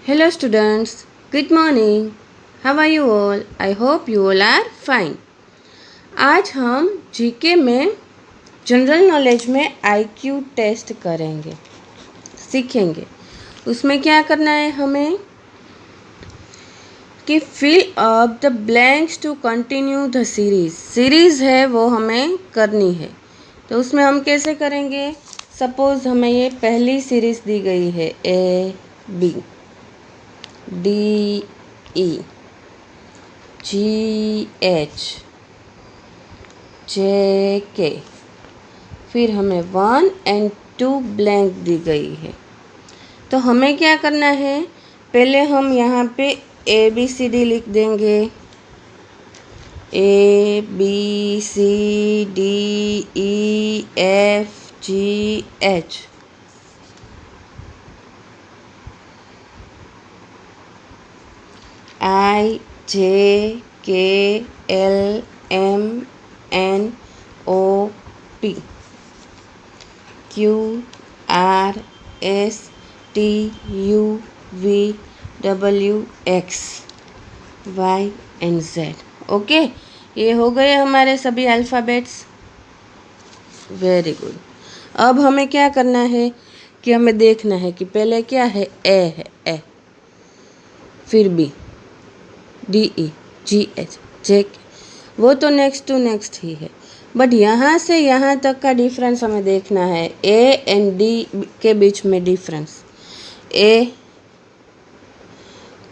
Hello students, good morning. How are you all? I hope you all are fine. आज हम GK में general knowledge में IQ test करेंगे, सीखेंगे। उसमें क्या करना है हमें कि fill up the blanks to continue the series है वो हमें करनी है। तो उसमें हम कैसे करेंगे? सपोज़ हमें ये पहली सीरीज़ दी गई है A B D E G H J K, फिर हमें 1 और 2 ब्लैंक दी गई है। तो हमें क्या करना है, पहले हम यहाँ पे ए बी सी डी लिख देंगे। A B C D E F G H, I J K L M N O P Q R S T U V W X Y and Z. Okay, ये हो गए हमारे सभी alphabets. Very good. अब हमें क्या करना है कि हमें देखना है कि पहले क्या है, ए, फिर B D E G H J K, वो तो नेक्स्ट टू नेक्स्ट ही है। बट यहाँ से यहाँ तक का डिफरेंस हमें देखना है, ए एंड डी के बीच में डिफरेंस। ए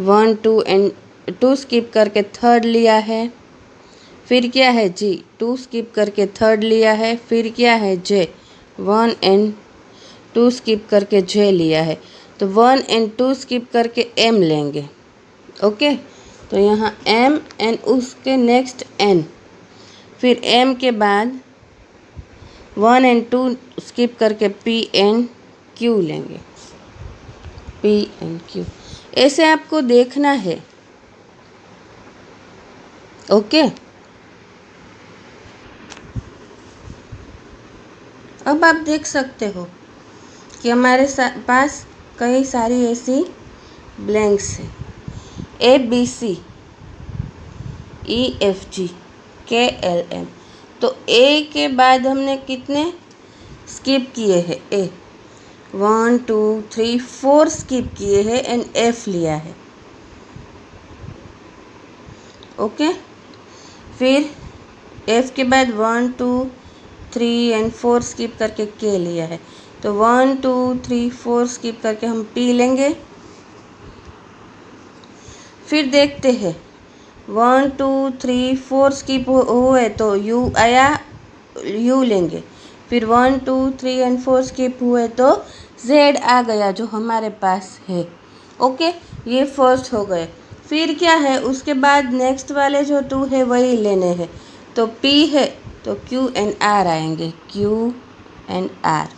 1 2 एंड 2 स्किप करके थर्ड लिया है, फिर क्या है जी 2 स्किप करके थर्ड लिया है, फिर क्या है जे 1 एंड 2 स्किप करके जे लिया है। तो 1 एंड 2 स्किप करके एम लेंगे। ओके, तो यहाँ एम एंड उसके नेक्स्ट एन, फिर एम के बाद 1 एंड 2 स्किप करके पी एंड क्यू लेंगे, पी एंड क्यू। ऐसे आपको देखना है। ओके, अब आप देख सकते हो कि हमारे पास कई सारी ऐसी ब्लैंक्स हैं। ए बी सी ई एफ जी के एल एम, तो ए के बाद हमने कितने स्किप किए हैं? ए 1 2 3 4 स्किप किए हैं एंड एफ लिया है। ओके, फिर एफ के बाद 1 2 3 एंड 4 स्किप करके के लिया है। तो 1 2 3 4 स्किप करके हम पी लेंगे। फिर देखते हैं 1 2 3 4 स्किप हुए तो यू आया, यू लेंगे। फिर 1 2 3 एंड 4 स्किप हुए तो जेड आ गया जो हमारे पास है। ओके, ये फर्स्ट हो गए। फिर क्या है, उसके बाद नेक्स्ट वाले जो 2 है वही लेने हैं। तो पी है तो क्यू एंड आर आएंगे, क्यू एंड आर।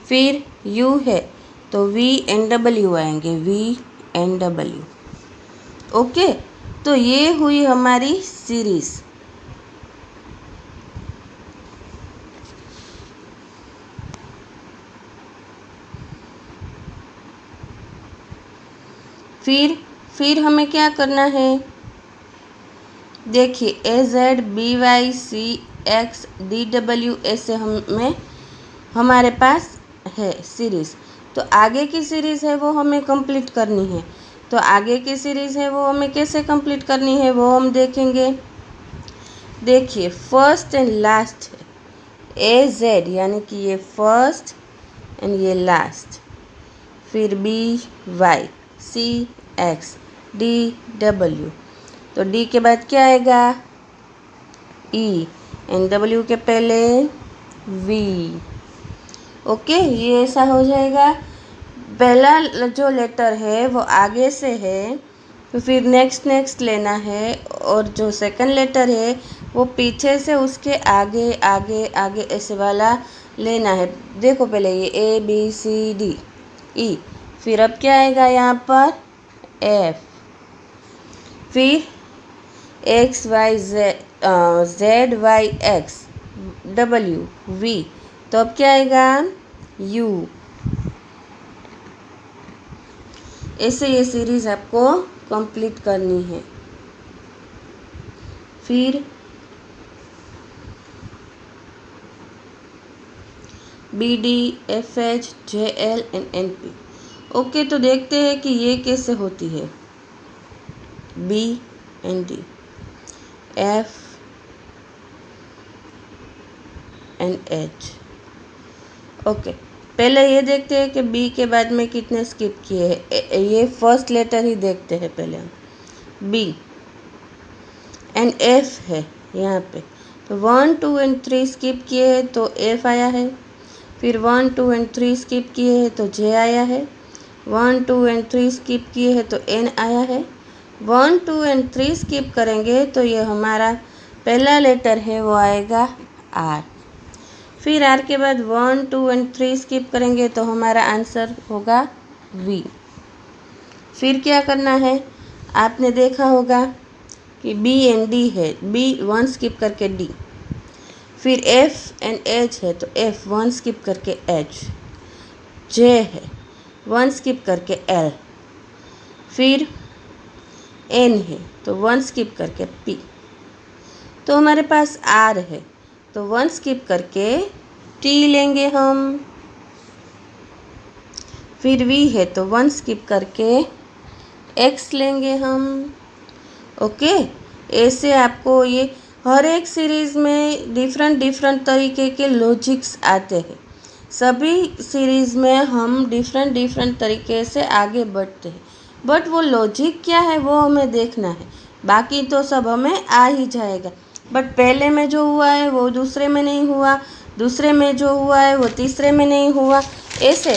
फिर यू है तो वी एंड डब्ल्यू आएंगे, वी एंड डब्ल्यू। ओके, तो ये हुई हमारी सीरीज। फिर हमें क्या करना है, देखिए A Z B Y C X D W ऐसे हमारे पास है सीरीज़। तो आगे की सीरीज़ है वो हमें कंप्लीट करनी है। तो आगे की सीरीज़ है वो हमें कैसे कंप्लीट करनी है वो हम देखेंगे। देखिए फर्स्ट एंड लास्ट है ए जेड, यानी कि ये फर्स्ट एंड ये लास्ट। फिर B Y C X D W, तो डी के बाद क्या आएगा, ई एंड डब्ल्यू के पहले वी। ओके, ये ऐसा हो जाएगा। पहला जो लेटर है वो आगे से है, तो फिर नेक्स्ट लेना है, और जो सेकंड लेटर है वो पीछे से उसके आगे आगे आगे ऐसे वाला लेना है। देखो पहले ये ए बी सी डी ई, फिर अब क्या आएगा यहाँ पर एफ, फिर X Y Z Y X W V, तो अब क्या आएगा यू। ऐसे ये सीरीज़ आपको कंप्लीट करनी है। फिर BD, FH, JL and NP। Okay, तो देखते हैं कि ये कैसे होती है। B and D, F and H। Okay, पहले ये देखते हैं कि B के बाद में कितने स्किप किए हैं। ये फर्स्ट लेटर ही देखते हैं पहले हम। B एंड F है यहाँ पे, तो 1, 2 एंड 3 स्किप किए हैं तो F आया है। फिर 1, 2 एंड 3 स्किप किए हैं तो J आया है। 1, 2 एंड 3 स्किप किए हैं तो N आया है। 1, 2 एंड 3 स्किप करेंगे तो ये हमारा पहला लेटर है, वो आएगा R। फिर R के बाद 1, 2 एंड 3 स्किप करेंगे तो हमारा आंसर होगा V। फिर क्या करना है, आपने देखा होगा कि B एंड D है, B 1 स्किप करके D। फिर F एंड H है तो F 1 स्किप करके H। J है 1 स्किप करके L। फिर N है तो 1 स्किप करके P। तो हमारे पास R है तो 1 स्किप करके T लेंगे हम। फिर V है तो 1 स्किप करके X लेंगे हम। ओके, ऐसे आपको ये हर एक सीरीज़ में डिफरेंट तरीके के लॉजिक्स आते हैं। सभी सीरीज़ में हम डिफरेंट तरीके से आगे बढ़ते हैं, बट वो लॉजिक क्या है वो हमें देखना है। बाकी तो सब हमें आ ही जाएगा, बट पहले में जो हुआ है वो दूसरे में नहीं हुआ, दूसरे में जो हुआ है वो तीसरे में नहीं हुआ। ऐसे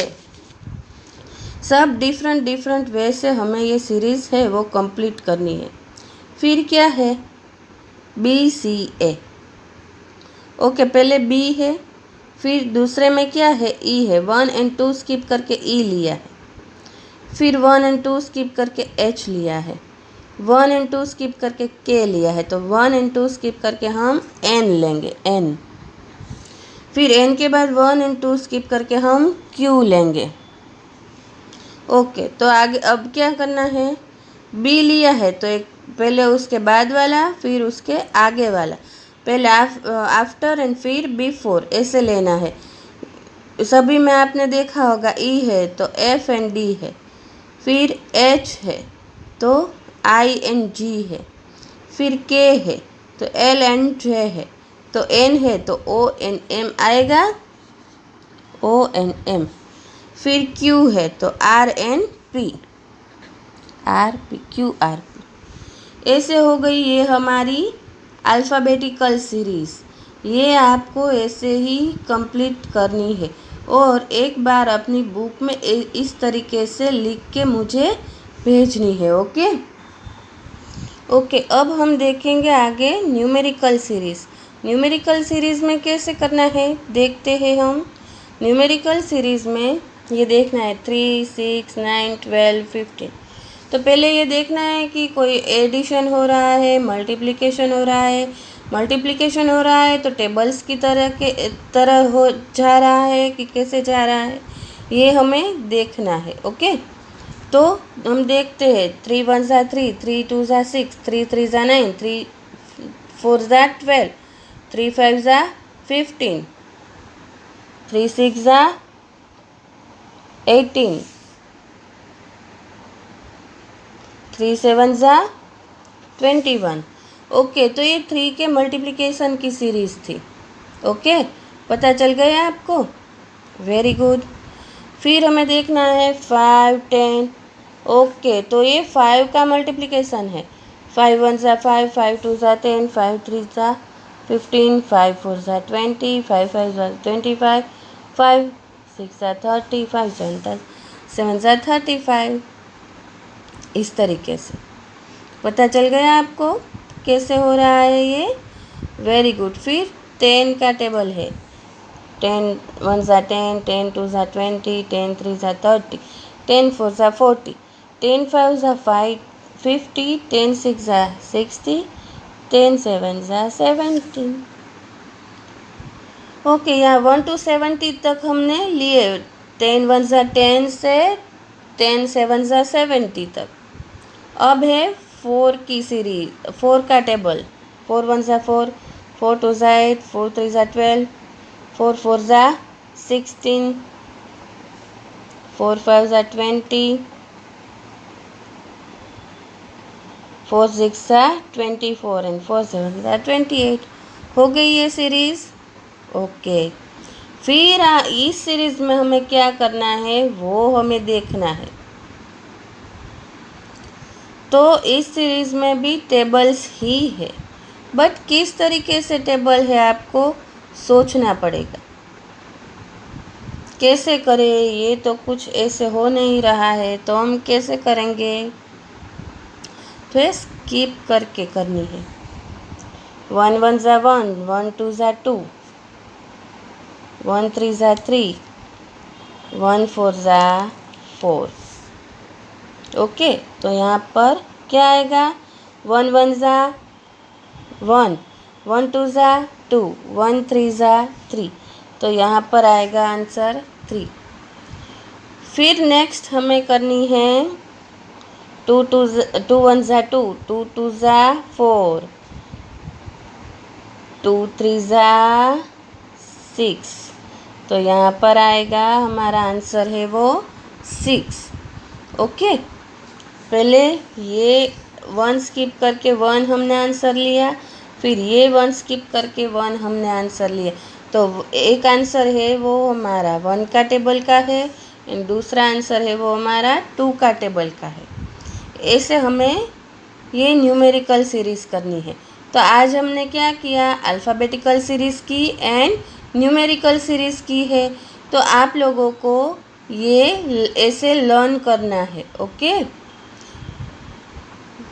सब डिफरेंट वे से हमें ये सीरीज़ है वो कंप्लीट करनी है। फिर क्या है, BCA। ओके, पहले B है, फिर दूसरे में क्या है, E है। 1 एंड 2 स्किप करके E लिया है। फिर 1 एंड 2 स्किप करके H लिया है। 1 एंड 2 स्किप करके K लिया है, तो 1 एंड 2 स्किप करके हम N लेंगे, N। फिर N के बाद 1 एंड 2 स्किप करके हम Q लेंगे। ओके, तो आगे अब क्या करना है, B लिया है तो एक पहले उसके बाद वाला, फिर उसके आगे वाला, पहले आफ्टर एंड फिर बिफोर, ऐसे लेना है। सभी में आपने देखा होगा E है तो F एंड D है। फिर H है तो I एंड G है। फिर K है तो L एंड J है। तो N है तो O एंड M आएगा, O एंड M। फिर Q है तो R and P, R P, Q R P। ऐसे हो गई ये हमारी अल्फ़ाबेटिकल सीरीज़। ये आपको ऐसे ही कंप्लीट करनी है और एक बार अपनी बुक में इस तरीके से लिख के मुझे भेजनी है। ओके ओके, अब हम देखेंगे आगे न्यूमेरिकल सीरीज़। न्यूमेरिकल सीरीज़ में कैसे करना है देखते हैं हम। न्यूमेरिकल सीरीज़ में ये देखना है 3, 6, 9, 12, 15। तो पहले ये देखना है कि कोई एडिशन हो रहा है, मल्टीप्लिकेशन हो रहा है। मल्टीप्लिकेशन हो रहा है तो टेबल्स की तरह हो जा रहा है कि कैसे जा रहा है, ये हमें देखना है। ओके, तो हम देखते हैं 3 1 ज़ा 3, 3 2 ज़ा 6, 3 3 ज़ा 9, 3 4 ज़ा 12, 3 5 ज़ा 15, 3 6 ज़ा 18, 3 7 ज़ा 21। ओके, तो ये 3 के मल्टीप्लिकेशन की सीरीज़ थी। ओके, पता चल गया आपको, वेरी गुड। फिर हमें देखना है 5 10। ओके, तो ये 5 का मल्टीप्लिकेशन है। 5 1 ज़ा 5, 5 2 ज़ा 10, 5 3 ज़ा 15, 5 4 ज़ा 20, 5 5 ज़ा 25, 5 6 ज़ा 30, 5 7 ज़ा 35। इस तरीके से पता चल गया आपको कैसे हो रहा है ये, वेरी गुड। फिर 10 का टेबल है। 10 1 ज़ा 10, 10 2 ज़ा 20, 10 3 ज़ा 30, 10 4 ज़ा 40, 10 5 ज़ा 50, 10 6 ज़ा 60, 10 7 ज़ा 17। ओके, यहाँ 1 to 70 तक हमने लिए। 10 1 ज़ा 10 से 10 7 ज़ा 70 तक। अब है 4 की सीरीज, 4 का टेबल। 4 1 ज़ा 4, 4 2 ज़ा 8, 4 3 ज़ा 12, 4 4 ज़ा 16, 4 5 ज़ा 20, 4 6 ज़ा 24 एंड 4 7 ज़ा 28। हो गई ये सीरीज़। ओके, फिर इस सीरीज़ में हमें क्या करना है वो हमें देखना है। तो इस सीरीज़ में भी टेबल्स ही है, बट किस तरीके से टेबल है आपको सोचना पड़ेगा। कैसे करें, ये तो कुछ ऐसे हो नहीं रहा है, तो हम कैसे करेंगे। तो स्किप करके करनी है। 1 1 ज़ा 1, 1 2 ज़ा 2, 1 3 ज़ा 3, 1 4 ज़ा 4। ओके, तो यहाँ पर क्या आएगा, 1 1 ज़ा 1, 1 2 ज़ा 2, 1 3 ज़ा 3, तो यहाँ पर आएगा आंसर 3। फिर नेक्स्ट हमें करनी है 2 1 ज़ा 2, 2 2 ज़ा 4, 2 3 ज़ा 6, तो यहाँ पर आएगा हमारा आंसर है वो 6। ओके, पहले ये 1 स्किप करके 1 हमने आंसर लिया, फिर ये 1 स्किप करके 1 हमने आंसर लिया। तो एक आंसर है वो हमारा 1 का टेबल का है, एंड दूसरा आंसर है वो हमारा 2 का टेबल का है। ऐसे हमें ये न्यूमेरिकल सीरीज़ करनी है। तो आज हमने क्या किया, अल्फ़ाबेटिकल सीरीज़ की एंड न्यूमेरिकल सीरीज़ की है। तो आप लोगों को ये ऐसे लर्न करना है। Okay,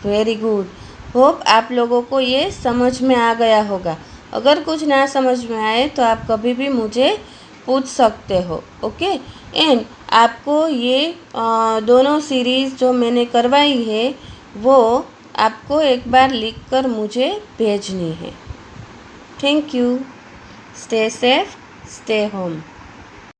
very good. होप आप लोगों को ये समझ में आ गया होगा। अगर कुछ ना समझ में आए तो आप कभी भी मुझे पूछ सकते हो। ओके, एंड आपको ये दोनों सीरीज़ जो मैंने करवाई है वो आपको एक बार लिख कर मुझे भेजनी है। Thank you. Stay safe, stay home.